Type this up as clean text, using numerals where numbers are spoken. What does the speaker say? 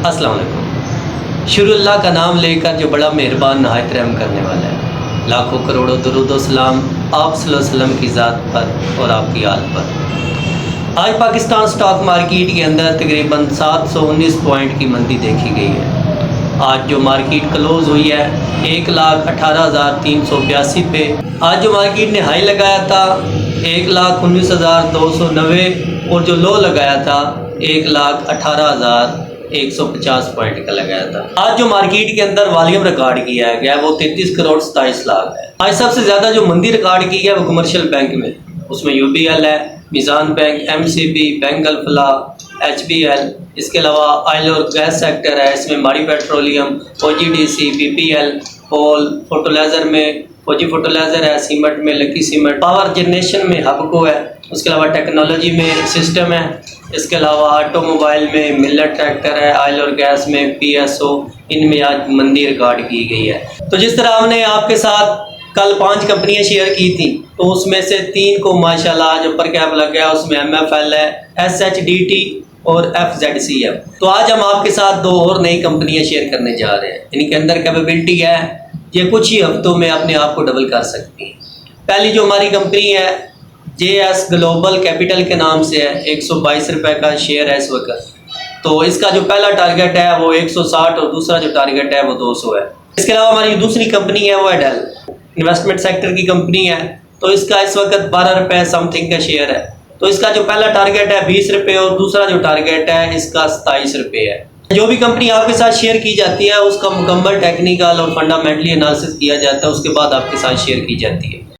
अस्सलाम वालेकुम। शुरू अल्लाह का नाम लेकर जो बड़ा मेहरबान नहायत रहम करने वाला है। लाखों करोड़ों दुरूद व सलाम आप सल्लल्लाहु अलैहि वसल्लम की ज़ात पर और आपकी आल पर। आज पाकिस्तान स्टॉक मार्केट के अंदर तकरीबन 719 पॉइंट की मंदी देखी गई है। आज जो मार्केट क्लोज़ हुई है 1,18,382 पे। आज जो मार्केट ने हाई लगाया था 1,19,290 और जो लो लगाया था 1,18,150 पॉइंट का लगाया था। आज जो मार्केट के अंदर वॉल्यूम रिकॉर्ड किया गया है वो 33 करोड़ 27 लाख है। आज सबसे ज़्यादा जो मंदी रिकॉर्ड की है वो कमर्शियल बैंक में, उसमें UBL है, मिज़ान बैंक, MCB, बैंक अल फलाह, HBL, इसके अलावा ऑयल और गैस सेक्टर है, इसमें माड़ी पेट्रोलियम, OGDC, BPL, कोल, फर्टिलाइज़र में फौजी फर्टिलाइज़र है, सीमेंट में लकी सीमेंट, पावर जनरेशन में हबको है, उसके अलावा टेक्नोलॉजी में सिस्टम है, इसके अलावा ऑटोमोबाइल में मिलर ट्रैक्टर है, ऑयल और गैस में PSO, इनमें आज मंदी रिकॉर्ड की गई है। तो जिस तरह हमने आपके साथ कल 5 कंपनियां शेयर की थी तो उसमें से 3 को माशाल्लाह आज ऊपर कैप लग गया, उसमें MFL है, SHDT और FZC है। तो आज हम आपके साथ 2 और नई कंपनियां शेयर करने जा रहे हैं। इनके अंदर कैपेबिलिटी है, ये कुछ ही हफ्तों में अपने आप को डबल कर सकती हैं। पहली जो हमारी कंपनी है JS ग्लोबल कैपिटल के नाम से है, 122 रुपये का शेयर है इस वक्त। तो इसका जो पहला टारगेट है वो 160 और दूसरा जो टारगेट है वो 200 है। इसके अलावा हमारी दूसरी कंपनी है वो एडेल, इन्वेस्टमेंट सेक्टर की कंपनी है। तो इसका इस वक्त 12 रुपये समथिंग का शेयर है। तो इसका जो पहला टारगेट है 20 रुपये और दूसरा जो टारगेट है इसका 27 रुपये है। जो भी कंपनी आपके साथ शेयर की जाती है उसका मुकम्मल टेक्निकल और फंडामेंटली एनालिसिस किया जाता है, उसके बाद आपके साथ शेयर की जाती है।